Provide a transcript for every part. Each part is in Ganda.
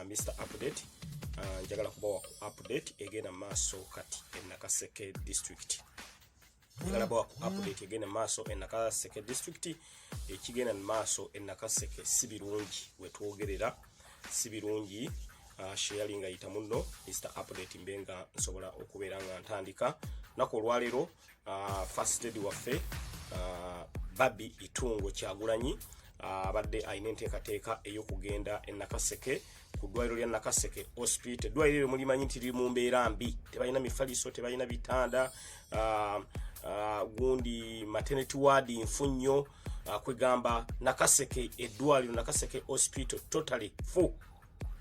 Mr. Update njagala kubawa ku update egenda maaso kati Nakaseke district. Njagala bawa ku update egenda maaso Nakaseke district ekigenda maaso Nakaseke sibirungi wetwogerera sibirungi sharing ayita muno Mr. Update mbenga nsobola okubeera nga ntandika nako olwalero first aid waffe Barbie Kyagulanyi abadde ayina enteekateeka ey'okugenda Nakaseke ku ddwaliro lya Nakaseke hospital. Ddwaliro mulimanyi nti liri mu mbeera mbi, tebalina mifaliso, tebalina bitanda, gundi maternity ward nfunyo, kwegamba Nakaseke eddwaliro Nakaseke hospital totally full.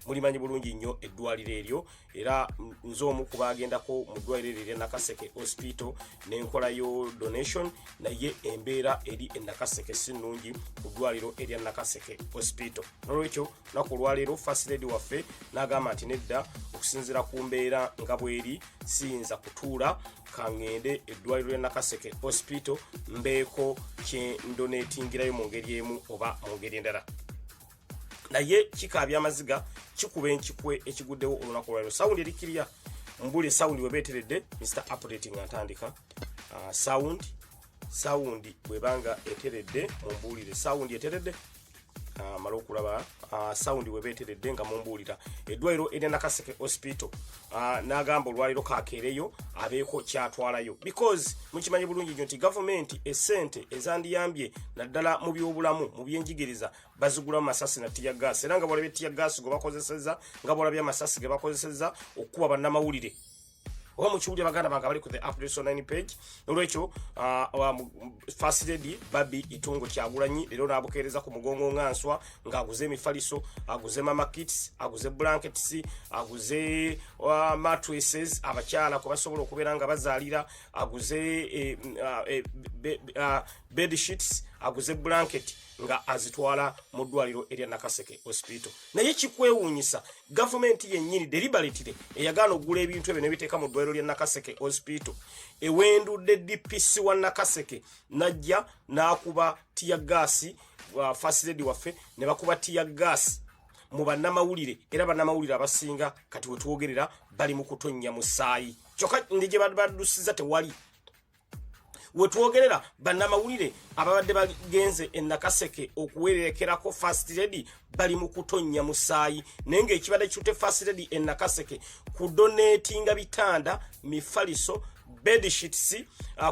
Mulimanyi bulungi nnyo eddwaliro eryo era nzo omu ku baagendako mu ddwaliro eryo Nakaseke hospital n'enkolayo donation naye embeera eri Nakaseke si nnungi ku ddwaliro erya Nakaseke hospital. Nolwekyo nako olwaleero first lady waffe n'agamba nti nedda okusinziira ku mbeera nga bweri siyinza kutuula kangende eddwaliro lya Nakaseke hospital mbeeko kye ndonatingirayo mu ngeri emu oba mu ngeri endala. Naye kikaabya amaziga kikuba enkikwe ekiguddewo olunaku olwaleero. Sound erikiriya mbule sound webeeteredde Mr. Update nga ntandika sound bwebanga eteredde mumbulire sound eteredde mala okulaba sound webeeteredde nga mumbulira eddwaliro erya Nakaseke hospital n'agamba olwaliro kakeereyo abeeko kyatwalayo because mukimanyi bulungi nnyo nti government essente ezandiyambye naddala mu byobulamu mu byenjigiriza bazigula Amasasi na tear gas era nga bwalabye tear gas go bakozeseza nga bwalabye Amasasi ge bakozeseza okukuba bannamawulire oba mukiwulira baganda bange bali ku the update on 9 page. Olwekyo first lady Barbie Kyagulanyi lero n'abukeereza ku mugongo nganswa ng'aguze emifaliso, aguze mama kits, aguze blankets, aguze mattresses abakyala ko basobola okubeera nga bazaalira, aguze bed sheets, aguze blanket nga azitwala mu ddwaliro erya Nakaseke hospital. Naye kikwewuunyisa government yennyini deliberately eyagaana okugula ebintu ebyo nebiteeka mu ddwaliro lya Nakaseke hospital. Ewendudde DPC wa Nakaseke najja n'akuba tear gas first lady waffe ne bakuba tear gas mu bannamawulire era bannamawulire abasinga kati wetwogerera bali mu kutonnya musaayi. Kyokka ndije baddusiza tewali wetwogerera bannamawulire ababadde bagenze Nakaseke okuwerekerako first lady bali mu kutonnya musaayi nenge ekibadde kyute first lady Nakaseke kudonatinga bitanda mifaliso bed sheets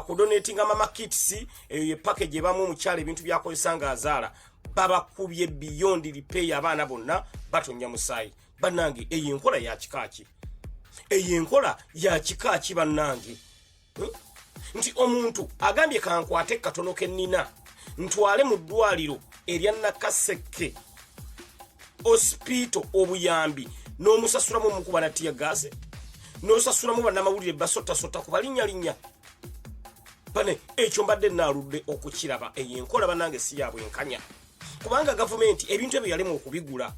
kudonatinga mama kits ye package ebamu omukyala ebintu byakozesa nga azaala babakubye beyond repair abaana bonna batonnya musaayi. Bannange eyo enkola ya kikaaki enkola ya kikaaki bannange nti omuntu agambye kankwate katono kennina ntwale mu ddwaliro erya Nakaseke hospital obuyambi n'omusasulamu omukuba na tear gas n'osasulamu bannamawulire basota ku balinnya bane ekyo mbadde naaludde okukiraba eyo enkola bannange si ya bwenkanya kubanga gavumenti ebintu ebyo yalema okubigula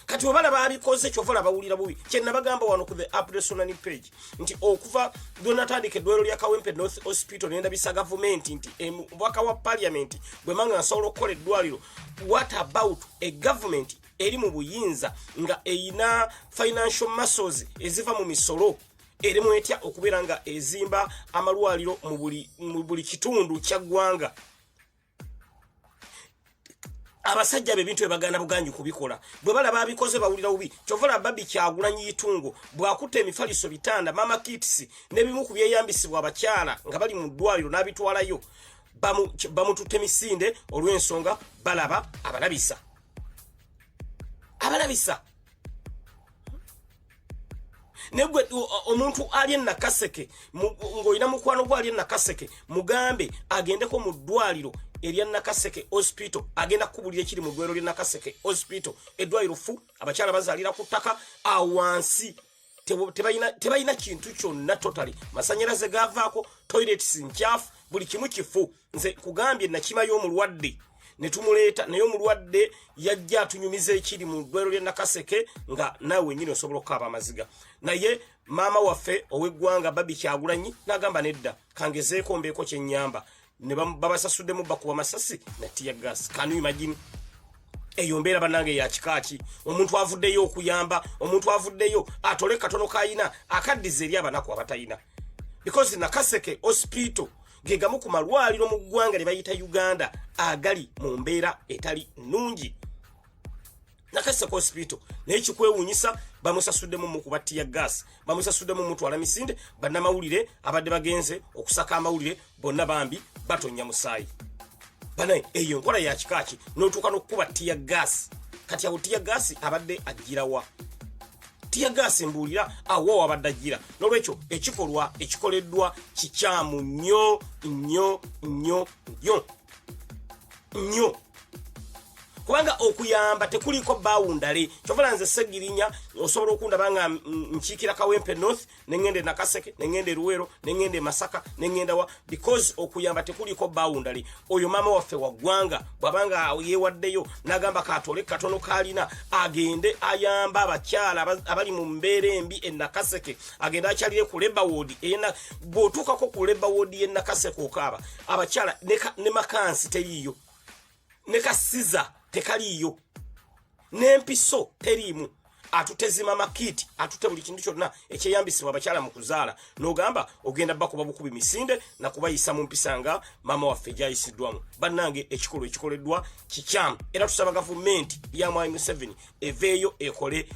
kati obala babikoze kyovola bawulira bubi kyenna bagamba wano ku the update on page nti okuva donatandike eddwaliro lya Kawempe North Hospital nenda bisa government nti mwaka wa parliament bwe manga asobola okukola eddwaliro. What about a government eri mu buyinza nga eyina financial muscles eziva mu misolo eri mu etya okubeera nga ezimba amalwaliro mu buli kitundu kya ggwanga? Abasajja bebintu ebagana buganju kubikola bwe bala babikoze bawulira bubi. Kyovola Barbie Kyagulanyi itungo bwakutte emifaliso bitanda mama kits nebimu ku byeyambisibwa abakyala nga bali mu ddwaliro n'abitwalayo bamututte misinde olw'ensonga balaba abalabisa negwe omuntu ali Nakaseke ng'olina mukwano gwa ali Nakaseke mugambe agendeko mu ddwaliro erya Nakaseke hospital agenda kubulira ekiri mu ddwaliro lya Nakaseke hospital eddwaliro fu abakyala bazaalira ku ttaka awansi tebayina kintu kyonna totally masanyalaze gavaako toilets nkyafu buli kimu kifu. Nze kugambye nakimayo omulwadde ne tumuleeta naye omulwadde yajja atunyumiza ekiri mu ddwaliro lya Nakaseke nga naawe nyine osobola okukaaba amaziga. Naye maama waffe ow'eggwanga Barbie Kyagulanyi n'agamba nedda kangezeeko mbeeko kyennyamba ne babasasuddemu bakuba Amasasi na tear gas. Can you imagine? eyo mbeera bannange ya kikaaki omuntu avuddeyo okuyamba omuntu avuddeyo atole katono kayina akaddiza eri abanaku abatayina because Nakaseke hospital ge gamu ku malwaliro mu ggwanga lye bayita Uganda agali mu mbeera etali nnungi. Nakaseke hospital n'ekikwewuunyisa bamusasuddemu mu kubatiya gas bamusasuddemu mutwala misinde bannamawulire abadde bagenze okusaka amawulire bonna bambi batonya musaayi. Banaye eyo nkola ya kikaaki n'otuuka n'okukuba tiya gas kati awo tiya gas abadde agirawa tiya gas mbuulira awo abadde agira n'olwekyo ekikolwa ekikoleddwa kikyamu nnyo nnyo nnyo nnyo nnyo kubanga okuyamba tekuliko bawundale kyovula nze Segirinya osobola okundaba nga nkiikira Kawempe North nengende Nakaseke nengende Luwero nengende Masaka nengenda wa because okuyamba tekuliko bawundale oyo mama waffe wa ggwanga bwabanga yewaddeyo nagamba katole katono kalina agende ayamba abakyala abali mu mbeera embi e Nakaseke agenda akyalire ku Labour Ward ena bwotuukako ku Labour Ward ye Nakaseke okaaba abakyala ne makansi teriiyo ne kasiza tekaliyo nempiso terimu atutezima makiti atute buli kintu kyonna ekyeyambisibwa abakyala mu kuzaala n'ogamba ogenda bakuba bukubi misinde na kubayisa mu mpisanga mama waffe gyayisiddwamu. Bannange ekikolwa ekikoleddwa kikyamu era tusaba gavumenti ya Mwai Museveni eveeyo ekole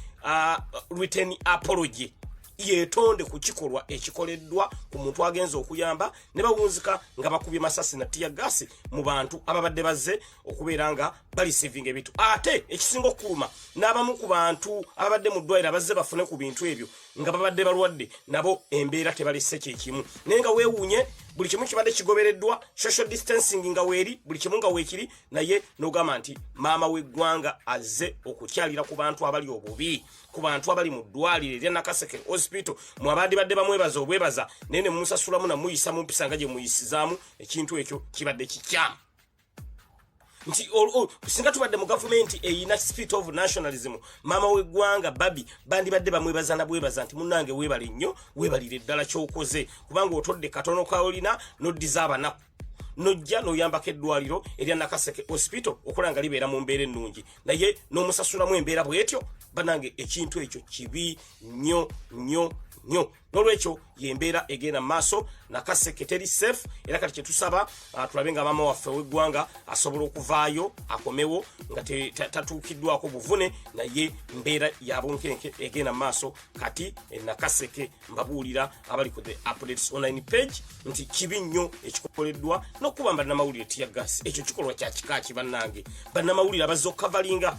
written apology yetonde ku kikolwa ekikoleddwa ku muntu agenza okuyamba ne bawunzika nga bakubye masasi na tiya gas mu bantu ababadde bazze okubeera nga bali saving ebitu ate ekisinga okuluma n'abamu ku bantu ababadde mu ddwaliro bazze bafune ku bintu ebyo nga babadde balwadde nabo embeera tebalisse kyekimu naye nga weewuunye buli kimu kibadde kigobereddwa social distancing nga weeri buli kimu nga weekiri naye n'ogamba nti maama w'eggwanga azze okukyalira ku bantu abali obubi ku bantu abali mu ddwaliro erya Nakaseke hospital mu abadde badde bamwebaza obwebaza naye ne mumusasulamu na muyisa mu mpisa nga gye muyisizaamu ekintu ekyo kibadde kikyamu nti singa tubadde mu gavumenti eyina spirit of nationalism mama w'eggwanga Barbie bandibadde bamwebaza na bwebaza nti munnange weebale nnyo weebalire ddala ky'okoze kubanga otodde katono kaolina n'oddiza abanaku nojja n'oyambako eddwaliro erya Nakaseke hospital okola nga libeera mu mbeera ennungi naye n'omusasulamu embeera bw'etyo bannange ekintu ekyo kibi nnyo nnyo nnyo n'olwekyo yembeera egenda maaso Nakaseke teri safe era kati kyetusaba tulabe nga maama waffe w'eggwanga asobola okuvaayo akomewo nga tatuukiddwako buvune naye mbeera ya bunkenke egenda maaso kati Nakaseke mbabuulira abali ku the updates online page nti kibi nnyo ekikoleddwa n'okuba bannamawulire tiya gas ekyo kikolwa kya kikaaki bannange bannamawulire abazze okukavalinga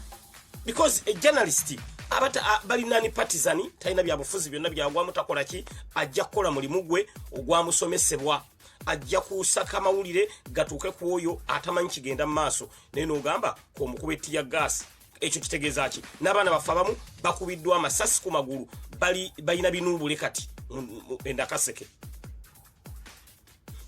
because a journalist abata balinani partisan talina byabufuzi byonna byagwamu takola ki ajja kukola mulimu gwe ogwamusomesebwa ajja kusaka mawulire gatuuke ku oyo atamanyi kigenda mu maaso naye n'ogamba k'omukube tiya gas ekyo kitegeeza ki n'abaana baffe abamu bakubiddwa amasasi ku magulu balina binuubule kati Nakaseke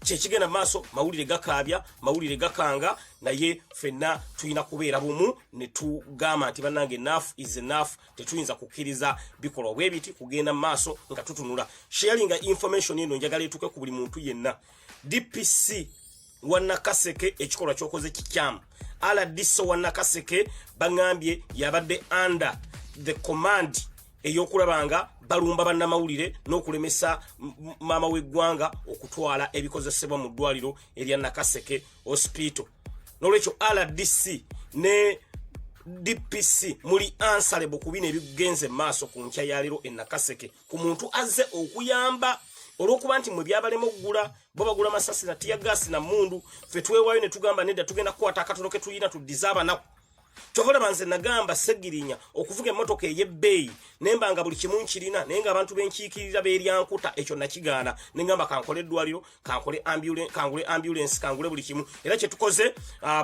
kyekigenda maaso mawulire gakaabya mawulire gakanga naye fenna tuyina kubeera bumu ne tugamba nti bannange enough is enough tetuyinza kukkiriza bikolwa bwe biti kugenda maaso nga tutunula sharing information eno njagala etuuke ku buli muntu yenna DPC wa Nakaseke ekikolwa ky'okoze kikyamu RDC wa Nakaseke bangambye yabadde under the command eyokulabanga balumba bannamawulire n'okulemesa maama w'eggwanga okutwala ebikozesebwa mu ddwaliro erya Nakaseke hospital n'olwekyo RDC ne DPC muli answerable ku bino ebigenze maaso ku nkya ya leero e Nakaseke ku muntu azze okuyamba olw'okuba nti mwe byabalema okugula bo bagula masasi na tiya gas na mundu ffe twewayo ne tugamba nedda tugenda kukwata akatono ke tuyina tuddiza abanaku kyovula banze nagamba Segirinya okuvuga emmotoka ey'ebbeeyi nembanga buli kimu nkirina naye nga abantu benkiikirira beeryankuta ekyo nakigaana nengamba kankole eddwaliro kankole ambulance kangule buli kimu era kyetukoze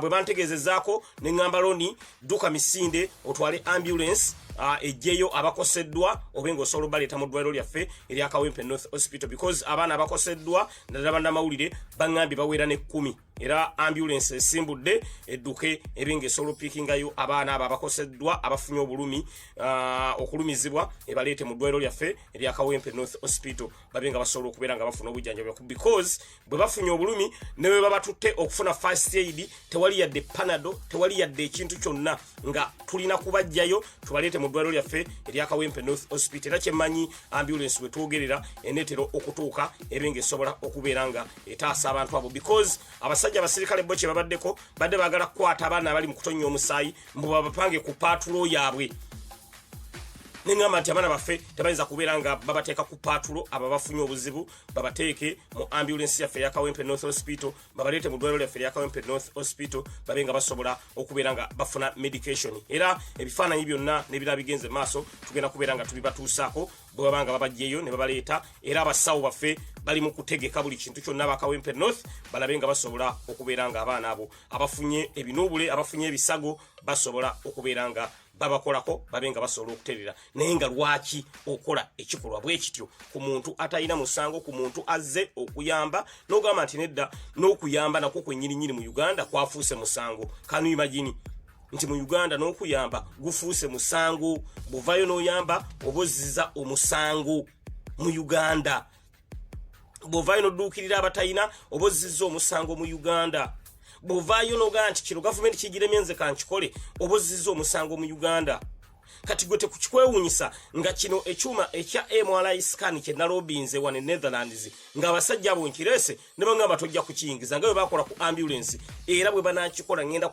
bwe bantegeezezaako nengamba loni duka misinde otwale ambulance ejjeyo abakoseddwa obenga osobola baleta mu ddwaliro lyaffe erya Kawempe North Hospital because abaana abakoseddwa naddala bannamawulire baŋŋambye bawera ne 10 era ambulance esimbudde edduke ebenga esobola opiikingayo abaana abo abakoseddwa abafunye obulumi okulumizibwa ebaleete mu ddwaliro lyaffe erya Kawempe North Hospital babenga basobola okubeera nga bafuna obujjanjabi because bwe bafunye obulumi ne bwe baba tutte okufuna first aid tewali yadde panado tewali yadde ekintu kyonna nga tulina kubajjayo tubaleete mu ddwaliro lyaffe erya Kawempe North Hospital era kyemmanyi ambulance bwe twogerera enetero okutuuka ebenga esobola okubeera nga etaasa abantu abo because abasajja abasirikale bo kye babaddeko badde baagala kukwata abaana abali mu kutonya omusaayi mbu babapange ku paatulo yaabwe nengamba nti abaana baffe tebayinza kubeera nga babateeka ku paatulo abo bafunye obuzibu babateeke mu ambulance yaffe ya Kawempe North Hospital babaleete mu ddwaliro lyaffe erya Kawempe North Hospital babenga basobola okubeera nga bafuna medication era ebifaananyi byonna n'ebirala bigenze maaso tugenda kubeera nga tubibatuusaako bwe babanga babajjeyo ne babaleeta era abasawo baffe bali mu kutegeka buli kintu kyonna aba Kawempe North balabe nga basobola okubeera nga abaana abo abafunye ebinuubule abafunye ebisago basobola okubeera nga babakolako babenga basobola okuterera naye nga lwaki okola ekikolwa bwe kityo ku muntu atalina musango ku muntu azze okuyamba n'ogamba nti nedda n'okuyamba nakwo kwennyininyini mu Uganda kwafuuse musango kanu imagine nti mu Uganda n'okuyamba gufuuse musango buvayo n'oyamba obozziza omusango mu Uganda buvayo n'odduukirira abatayina obozziza omusango mu Uganda bovayo noga nti kino government kigiremye nze kankikole obozziza omusango mu Uganda kati gwe tekukikwewunyisa nga kino ekyuma ekya MRI scan kye nalobinze wane Netherlands nga abasajja abo nkirese ne bangamba tojja kukiyingiza nga bwe bakola ku ambulance era bwe banakikola ngenda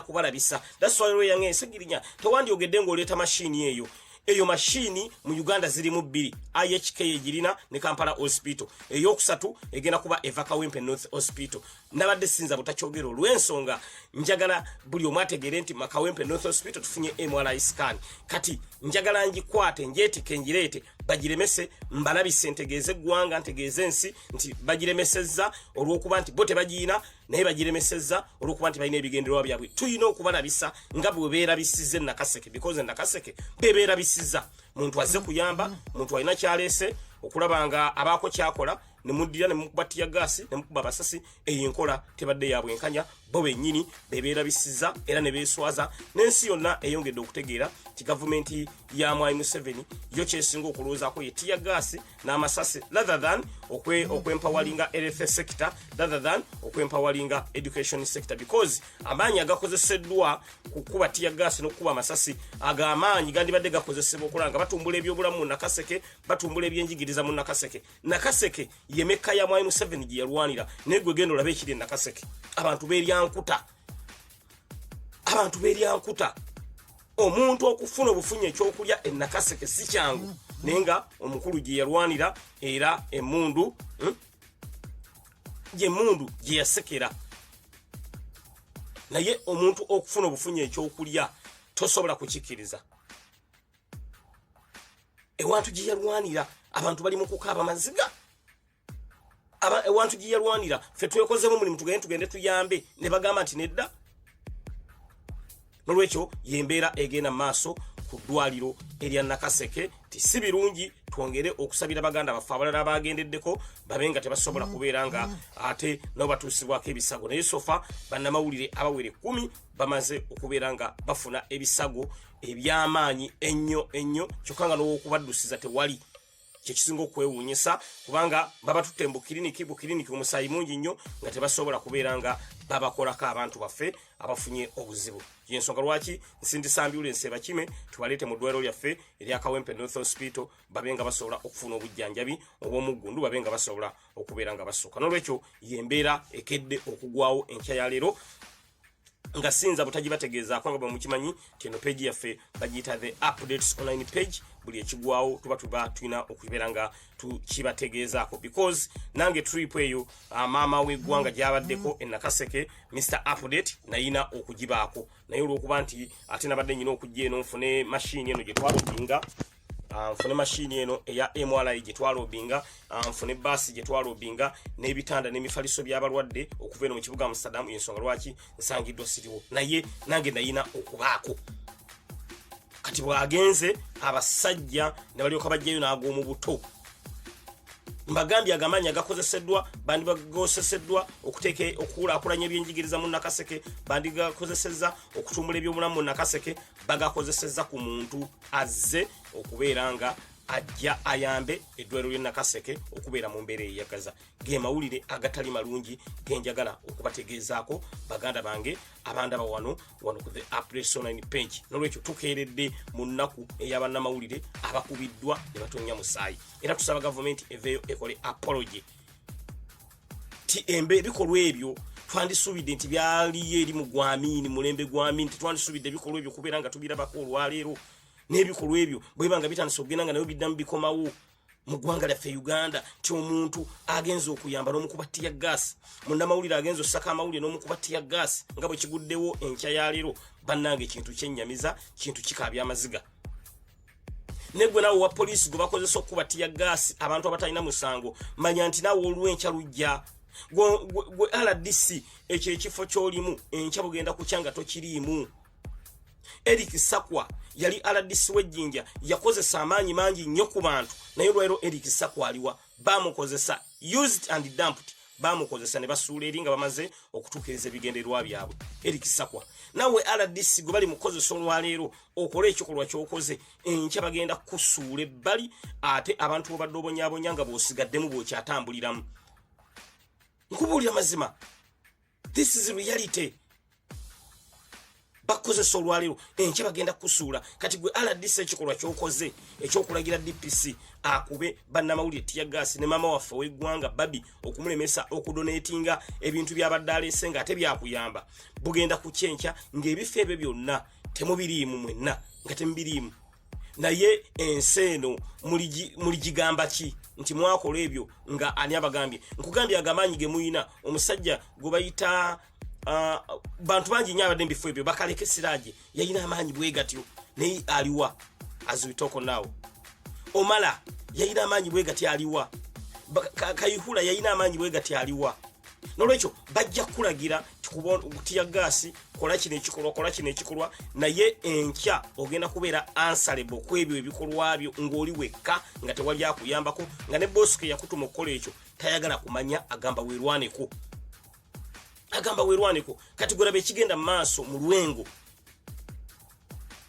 kubalabisa that's why we yange segirinya tewandi ogedde ng'oleeta machine eyo machine mu Uganda ziri mu 2 IHK egirina ne Kampala Hospital eyokusatu egenda kuba eva Kawempe North Hospital nabadde sinza butakyogero olw'ensonga njagala buli omu ategeere nti Kawempe North Hospital tufunye MRI scan kati njagala njikwate njeetike njireete bagiremese mbalabise ntegeeze eggwanga ntegeeze ensi nti bagiremesezza olw'okuba nti bo tebagiina naye bagiremesezza olw'okuba nti balina ebigendererwa byabwe tuyina okubalabisa nga bwe beerabisizza Nakaseke because Nakaseke beerabisizza muntu azze kuyamba muntu alina kyaleese okulaba nga abaako kyakola ne muddira ne mukuba tiyagasi ne mukuba Amasasi eyinkola tebadde yabwenkanya bo bennyini beerabisizza era ne beeswaza n'ensi yonna eyongedde okutegeera ti gavumenti ya Mwai Museveni yo kyesinga okulowoozaako ye tiyagasi n'Amasasi rather than okwempawalinga health sector rather than okwempawalinga education sector because amaanyi agakozeseddwa kukuba tiyagasi n'okukuba Amasasi agamaanyi gandibadde gakozesebwa okulaba nga batumbula ebyobulamu mu Nakaseke batumbula ebyenjigiriza mu Nakaseke yemeka ya Mwai Museveni gye yalwanira naye gwe genda olabe ekiri Nakaseke abantu beeryankuta omuntu okufuna obufunye ekyokulya Nakaseke si kyangu naye nga omukulu gye yalwanira era emmundu gye yasekera naye omuntu okufuna obufunye ekyokulya tosobola kukikkiriza ewantu gye yalwanira abantu bali mu kukaaba maziga ewantu gye yalwanira ffe twekozemu mulimu tugende tuyambe ne bagamba nti nedda nolwekyo yembeera egenda maaso ku ddwaliro erya Nakaseke ti si birungi twongere okusabira baganda baffe abalala abagendeddeko babenga tebasobola kubeera nga ate nabo batuusibwako ebisago naye sofa bannamawulire abawere 10 bamaze okubeera nga bafuna ebisago ebyamaanyi ennyo kyokka nga n'okubaddusiza tewali kyekisinga okwewuunyisa kubanga baba tutte mu kiriniki omusaayi mungi nnyo nga tebasobola kubeera nga babakolako abantu baffe abafunye obuzibu yensonga lwaki nsindisa ambulance bakime tubaleete mu ddwaliro lyaffe erya Kawempe North Hospital babenga basobola okufuna obujjanjabi obw'omuggundu babenga basobola okubeera nga basooka n'olwekyo yembeera ekedde okugwawo enkya ya leero nga sinza butagibategeezaako nga bwe mukimanyi tino page yaffe bagiyita the updates online page buli ekigwawo tuba tulina okubeera nga tukibategeezaako because nange trip eyo maama w'eggwanga gyabaddeko Nakaseke Mr Update nayina okugibaako naye olw'okuba nti ate nabadde nyina okujja eno nfune machine eno gye twalookinga nfune machine eno eya MRI gye twalobinga, nfune basi gye twalobinga n'ebitanda n'emifaliso by'abalwadde okuva eno mu kibuga Amsterdam. Ensonga lwaki nsangiddwa siriwo, naye nange nayina okubaako. Kati bwagenze abasajja ne balyoka bajjayo n'ag'omu buto. Mbagambye agamanyi agakozeseddwa, bandi bagoseseddwa okukulaakulanya ebyenjigiriza mu Nakaseke, bandi gakozesezza okutumbula ebyobulamu mu Nakaseke, bagakozesezza ku muntu azze okubeera nga ajja ayambe eddwaliro ly'e Nakaseke okubeera mu mbeera eyagaza. Ge mawulire agatali malungi genjagala okubategeezaako baganda bange abanda bawano ku the Press Online page. Nolwekyo tukeeredde mu nnaku ey'abannamawulire abakubiddwa ne batonya musaayi, era tusaba gavumenti eveeyo ekole apology. Ebikolwa ebyo twandisuubidde nti byaliyo eri mu gwamini, mulembe gwamini, tetwandisuubidde ebikolwa ebyo kubeera nga tubirabako olwaleero. N'ebikolwa ebyo bwe banga bitandise okugenda nga nayo biddamu bikomawo mu ggwanga lyaffe Uganda, ti omuntu agenza okuyamba n'omukuba ttiya gaasi, munnamawulire agenza okusaka amawulire n'omukuba ttiya gaasi nga bwe kiguddewo enkya ya leero. Bannange kintu kyennyamiza, kintu kikaabya amaziga. Negwe naawe wa poliisi gwe bakozesa okukuba ttiya gaasi abantu abatalina musango, manya nti naawe olw'enkya lujja. Gwe RDC ekyo ekifo ky'olimu enkya bugenda kukyanga tokiriimu. Eric Sakwa yali RDC w'Ejjinja, yakozesa amaanyi mangi nnyo ku bantu, naye olwaleero Eric Sakwa aliwa? Bamukozesa, used and dumped. Bamukozesa ne basuula eri nga bamaze okutuukiriza ebigendererwa byabwe. Eric Sakwa nawe RDC gwe bali mukozesa olwaleero okola ekikolwa ky'okoze, enkya bagenda kusuula ebbali, ate abantu bobadde obonyaabonya nga bw'osigaddemu bw'okyatambuliramu. Nkubuulira mazima, this is reality. Bakozesa olwaleero enkya bagenda kusuula. Kati gwe RDC ekikolwa ky'okoze ekyokulagira DPC akube bannamawulire ttiya gaasi ne maama waffe w'eggwanga Barbie okumulemesa okudonatinga ebintu by'abadde aleese nga ate byakuyamba, bugenda ku kyenkya ng'ebifo ebyo byonna temubiriimu mwenna, nga temubiriimu. Naye ensi eno muligigamba ki nti mwakola ebyo nga ani abagambye? Nkugambye agamaanyi ge muyina, omusajja gwe bayita bantu bangi nnyo abadde mbifo ebyo, bakaleke siraaje yayina amaanyi bwe gatyo, naye aliwa? As we talk now, Omala yayina amaanyi bwe gati aliwa? Kayihura yayina amaanyi bwe gati aliwa? Nolwekyo bajja kulagira ttiya gaasi, kola kino ekikolwa, kola kino ekikolwa, naye enkya ogenda kubeera answerable ku ebyo ebikolwa byo ng'oli wekka nga tewali akuyambako, nga ne bosuke yakutuma okukola ekyo tayagala kumanya, agamba weerwaneko. Kati gwe laba ekigenda mu maaso mu Lwengo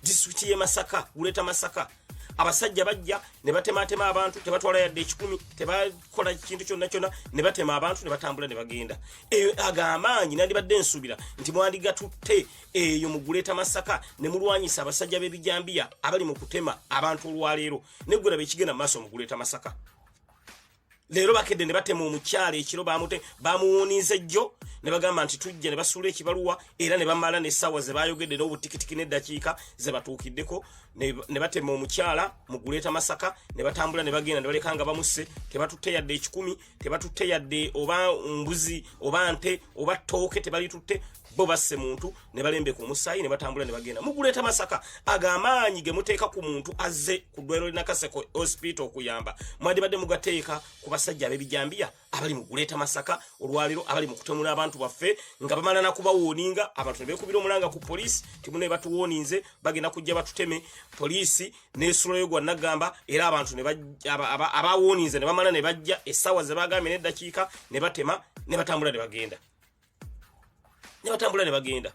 disitulikiti y'e Masaka, Buleta Masaka, abasajja bajja ne batematema abantu, tebatwala yadde 10, tebakola kintu kyonna kyonna, ne batema abantu ne batambula ne bagenda. Agamaanyi nandibadde nsuubira nti mwandigatutte eyo mu Buleta Masaka ne mulwanyisa abasajja b'ebijambiya abali mu kutema abantu olwaleero. Ne gwe laba ekigenda mu maaso mu Buleta Masaka. Leero bakedde ne batema omukyala ekiro, bamuwuniiza ejjo ne bagamba nti tujja, ne basuula ekibaluwa era ne bamala n'essaawa ze baayogedde n'obutikitiki n'eddakiika ze batuukiddeko, ne batema omukyala mu Buleta Masaka, ne batambula ne bagenda ne baleka nga bamusse. Tebatutte yadde 10, tebatutte yadde oba mbuzi oba nte oba ttooke, tebalitutte, bo basse muntu ne balembeka omusaayi ne batambula ne bagenda mu Buleta Masaka. Agamaanyi ge muteeka ku muntu azze ku ddwaliro ly'e Nakaseke hospital okuyamba, mwandibadde mugateeka ku basajja ab'ebijambiya abali mu Buleta Masaka olwaleero, abali mu kutemula abantu baffe nga bamala na kubawooninga. Abantu ne beekubira omulanga ku poliisi ti muno batuwooninze, bagenda kujja batuteme. Poliisi n'esulayo gwa Nagamba, era abantu abawooninze ne bamala ne bajja essaawa ze bagambye n'eddakiika ne batema ne batambula ne bagenda. Ne bagenda.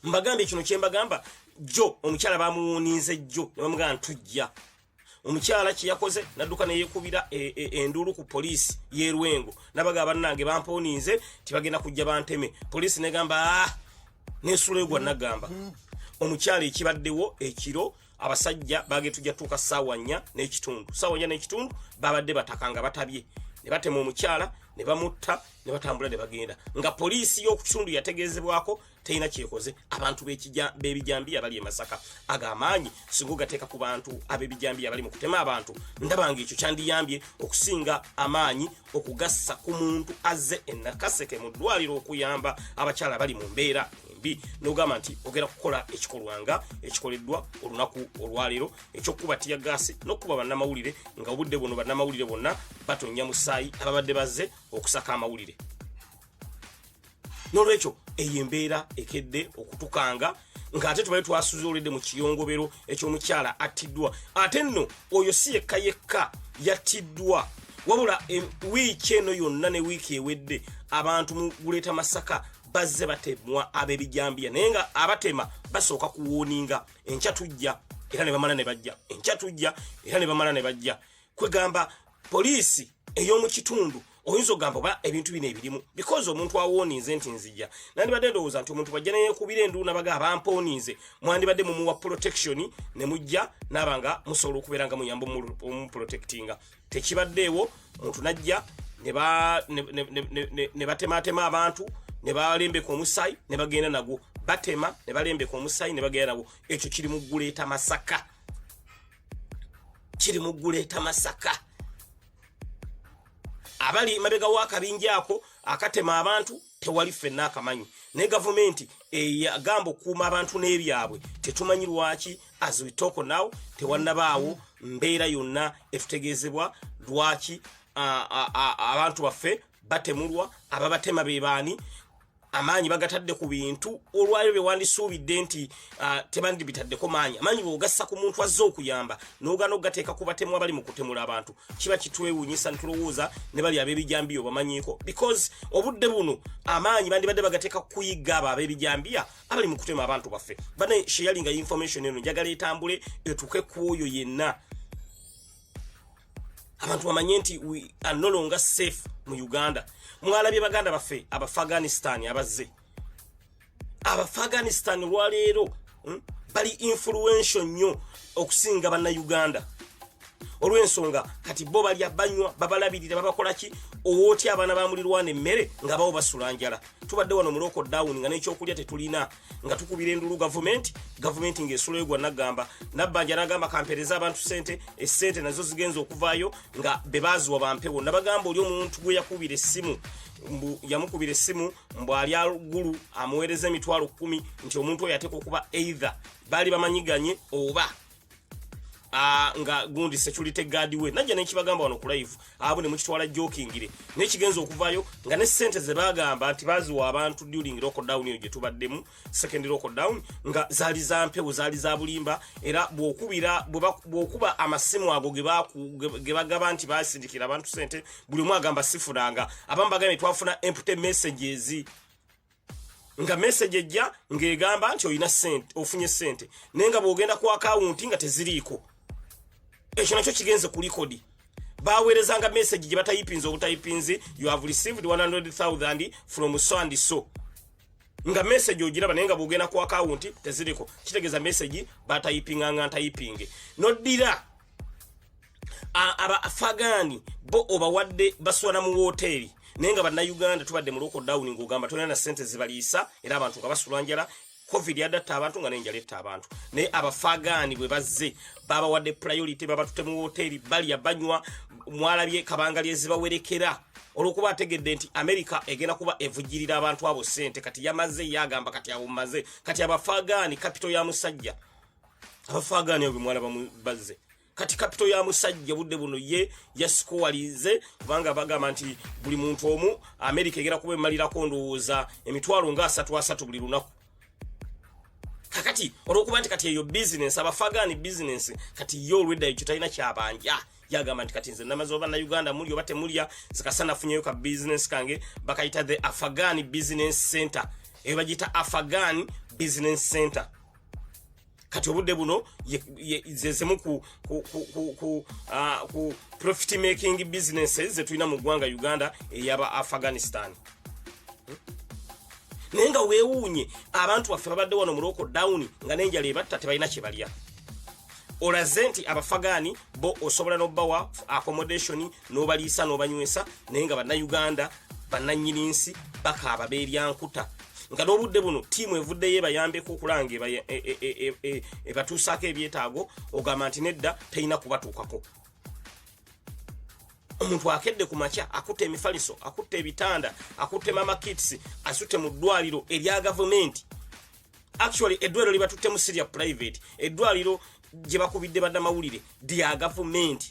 Mbagambye kino kye mbagamba, jjo omukyala bamuwuniize jjo ne bamugamba ntujja. Omukyala kye yakoze nadduka ne yeekubira enduulu ku poliisi y'e Lwengo, nabaga bannange bamponiinze tibagenda kujja banteme. Poliisi negamba n'esulayo gwa Nagamba. Omukyala ekibaddewo ekiro abasajja baage tujja tuuka ssaawa 4 n'ekitundu babadde batakanga batabye, ne batema omukyala ne bamutta ne batambula ne bagenda, nga poliisi y'okukitundu yategeezebwako teyina kyekoze. Abantu b'ebijambiya bali e Masaka, agamaanyi singa ogateeka ku bantu ab'ebijambiya bali mu kutema abantu, ndabanga ekyo kyandiyambye okusinga amaanyi okugassa ku muntu azze e Nakaseke mu ddwaliro okuyamba abakyala bali mu mbeera embi. bbi n'ogamba nti ogera kukola ekikolwanga ekikoleddwa olunaku olwaleero ekyokuba tiya gaasi n'okuba bannamawulire nga obudde buno bannamawulire bonna batonya musaayi ababadde bazze okusaka amawulire. N'olwekyo eyo embeera ekedde okutukanga ng'ate tubale twasuzuulidde mu kiyongobero eky'omukyala attiddwa. Ate nno oyo si yekka yattiddwa, wabula wiiki eno yonna ne wiiki ewedde abantu mu Guleeta Masaka bazze batemwa ab'ebijambiya, naye nga abatema basooka kuwooninga enkya tujja era ne bamala ne bajja, enkya tujja era ne bamala ne bajja. Kwegamba poliisi ey'omu kitundu oyinza ogamba oba ebintu bino ebirimu because omuntu awooninze nti nzija nandibadde ndowooza nti omuntu bwajja neyekubira endu nabaga abampoonize mwandibadde mumuwa protection ne mujja nabanga musobola okubeera nga muyamba omuprotectinga. Tekibaddeewo muntu najja ne batematema abantu ne balembeka omusaayi ne bagenda nagwo, batema ne balembeka omusaayi ne bagenda nagwo. Ekyo kiri mu Guleeta Masaka, kiri mu Guleeta Masaka. Abali mabega wakabinja ako akatema abantu tewali ffenna akamanyi, ne gavumenti eyagamba okuuma abantu n'ebyabwe tetumanyi lwaki as we talk now tewannabaawo mbeera yonna etutegeezebwa lwaki abantu baffe batemulwa. Ababatema be baani, amaanyi bagatadde ku bintu olwayo bye wandisuubidde nti tebandi bitaddeko maanyi. Amaanyi bw'ogassa ku muntu azze okuyamba n'ogaana okugateeka ku batemu abali mu kutemula abantu, kiba kitwewuunyisa ne tulowooza ne bali ab'ebijambiya bamanyiiko, because obudde buno amaanyi bandibadde bagateeka kuyiga abo ab'ebijambiya abali mu kutema abantu baffe. Bane sharing information eno njagala etambule etuuke ku oyo yenna, abantu bamanye nti we are no longer safe mu Uganda. Mwalabye baganda baffe Abafghanistan abazze, Abafghanistan olwaleero bali influential nnyo okusinga banna Uganda. Olw'ensonga kati bo balya banywa babalabirira babakola ki owootya abaana ba mulirwana emmere nga bawo basula njala. Tubadde wano mu lockdown nga n'ekyokulya tetulina nga tukubira endulu gavumenti ng'esula egwa nagamba nabbanja nagamba kampereza abantu sente, essente nazo zigenza okuvaayo nga bebaaziwa bampewo. Nabagamba oli omuntu gwe yakubira essimu yamukubira essimu mbu ali agulu amuweereza emitwalo 10 nti omuntu oyo ateeka okuba either baali bamanyiganye oba nga gundi security guard we. Najja nekibagamba wano ku live abo ne mukitwala jokingire nekigenza okuvaayo nga ne sente ze bagamba nti baziwa abantu during lockdown eyo gye tubaddemu, second lockdown, nga zaali za mpewo, zaali za bulimba. Era bw'okuba amasimu ago ge bagaba nti basindikira abantu sente buli omu agamba sifunanga. Abamu bagambye twafuna empty messages nga message ejja ng'egamba nti oyina sente, ofunye sente, naye nga bw'ogenda ku account nga teziriiko. Ekyo nakyo kigenze ku likodi. Baweerezanga message gye batayipinze obutayipinze, you have received 100,000 from so and so. Nga message ogiraba naye nga bw'ogenda ku account teziriiko. Kitegeeza message batayipinganga ntayipinge. Noddira Abafagani bo obawadde baswana mu wooteri naye nga bannayuganda tubadde mu lockdown ng'ogamba tolina na sente zibaliisa era abantu nga basula njala. Covid yadatta abantu nga n'enjala etta abantu. Naye Abafagani bwe bazze babawadde priority, babatute mu wooteri balya banywa. Mwalabye kabangali ezibawerekera olw'okuba ategedde nti America egenda kuba evujjirira abantu abo sente. Kati yamaze yagamba kati abo maze kati Abafagani capital ya musajja. Abafagani abo mwalaba bazze kati capital ya musajja budde buno ye yasikuwalize kubanga bagamba nti buli muntu omu America egera kuba emalirako ndowooza emitwalo nga 3 buli lunaku. Kakati olw'okuba nti kati eyo business Abafagani business kati yo olwedda ekyo talina kyabanja yagamba nti kati nze namaze oba na Uganda muli oba temulya zikasana funyeyo ka business kange bakayita the Afghan Business Center. Eyo bagiyita Afghan Business Center. Kati obudde buno zezemu ku profit making businesses zetulina mu ggwanga Uganda eyaba Afghanistan. Naye nga weewuunye abantu baffe babadde wano mu lockdown nga n'enjala ebatta tebalina kye balya. Olaze nti Abafagani bo osobola n'obbawa accommodation n'obaliisa n'obanywesa naye nga bannayuganda bannannyini nsi bakaaba beeryankuta. Nga n'obudde buno tiimu evuddeyo ebayambeko okulanga ebatuusaako ebyetaago ogamba nti nedda terina kubatuukako. Omuntu akedde ku makya akutte emifaliso, akutte ebitanda, akutte mama kits, asute mu ddwaliro erya gavumenti actually eddwaliro libatutte mu Syria private eddwaliro gye bakubidde baddamawulire dia government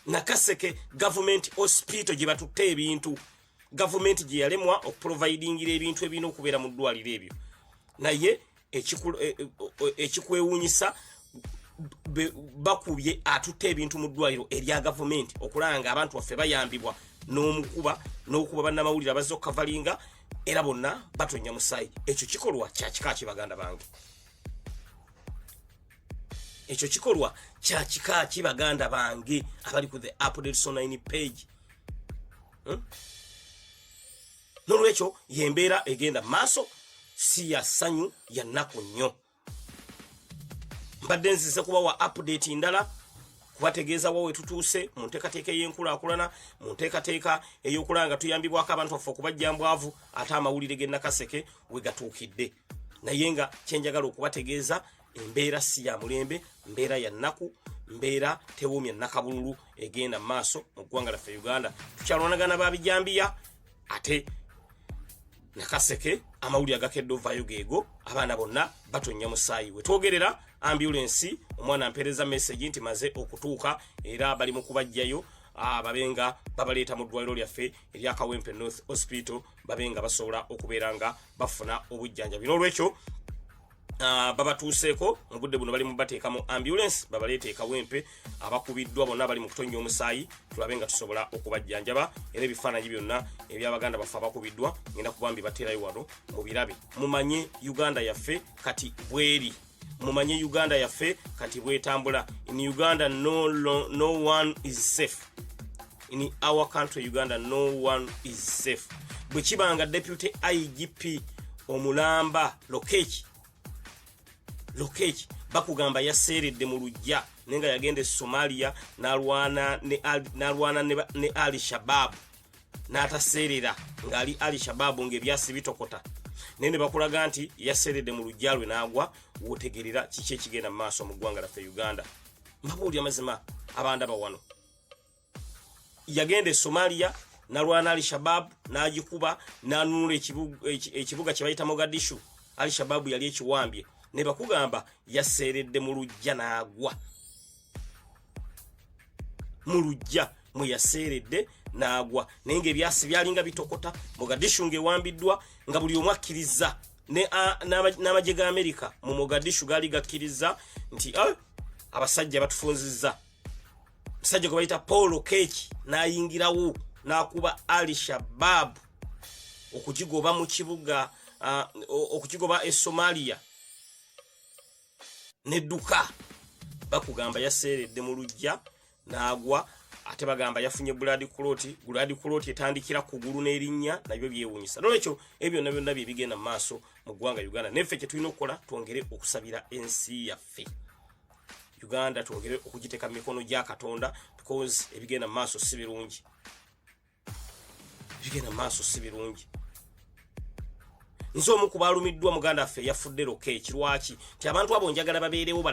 Nakaseke government hospital gye batutte ebintu government gye yalemwa okuprovidingira ebintu ebino okubeera mu ddwaliro ebyo naye ekikwewuunyisa bakubye atutte ebintu mu ddwaliro erya government okulanga abantu baffe bayambibwa n'okuba bannamawulire abazze okukavalinga era bonna batonya musaayi ekyo kikolwa kya kika ki baganda bange ekyo kikolwa kya kika ki baganda bange abali ku the updates online page nolwekyo yembeera egenda maaso si ya ssanyu ya nnaku nnyo mbadde nzize kubawa update ndala kubategeeza wawe tutuuse mu nteekateeka y'enkulaakulana mu nteekateeka ey'okulanga tuyambibwako abantu baffe okubajjambwavu ate amawulire g'e Nakaseke we gatuukidde naye nga kyenjagala okubategeeza embeera si ya mulembe mbeera ya nnaku mbeera tewoomya nnakabululu egenda mu maaso mu ggwanga laffe Uganda tukyalwanagana babijambiya ate Nakaseke amawulire agakedde ovaayo geego abaana bonna batonya musaayi we twogerera ambulance omwana ampereza message nti maze okutuuka era bali mu kubajjayo babenga babaleeta mu ddwaliro lyaffe erya Kawempe North Hospital babenga basobola okubeera bafuna obujjanjabi n'olwekyo babatuuseeko mu budde buno bali mu bateeka mu ambulance babaleeta e Kawempe abakubiddwa bonna bali mu kutonya omusaayi tulabenga tusobola okubajjanjaba era ebifaananyi byonna ebyabaganda baffe abakubiddwa ngenda kubambi bateerayo wano mu birabe mumanye Uganda yaffe kati bweri mumanye Uganda yaffe kati bwetambula in Uganda no one is safe in our country Uganda no one is safe bwe kibanga deputy IGP omulamba Lokeki bakugamba yaseeredde mu lujja nenga yagende Somalia nalwana ne Ali Shabab n'ataseerera ngali Ali Shabab ngebyasi bitokota nene bakulaga nti yaseeredde mu lujja lwe n'agwa wotegerera kiki ekigenda mu maaso mu ggwanga laffe Uganda mabuli amazima abanda bawano yagende Somalia nalwana Ali Shabab n'agikuba n'anunula ekibuga kye bayita Mogadishu Ali Shabab yali ekiwambye ne bakugamba yaseeredde mu lujja n'agwa mu lujja mu yaseeredde n'agwa naye ng'ebyasi byalinga bitokota Mogadishu ng'ewambiddwa nga buli omu akkiriza n'amagye ga Amerika mu Mogadishu gaali gakkiriza nti abasajja batufunzizza musajja gwe bayita Paul Okeki n'ayingirawo n'akuba Ali Shabab okukigoba mu kibuga okukigoba e Somalia nedduka bakugamba yaseeredde mu lujja n'agwa ate bagamba yafunye blood clot etandikira kugulu n'erinnya nabyo byewunyisa nolwekyo ebyo byonna bigenda mu maaso mu ggwanga Uganda neffe kye tulina okukola twongere okusabira ensi yaffe Uganda twongere okugiteeka mu mikono gya Katonda because ebigenda mu maaso si birungi nzo omu ku baalumiddwa muganda waffe yafudde Lokeki lwaki nti abantu abo njagala babeerewo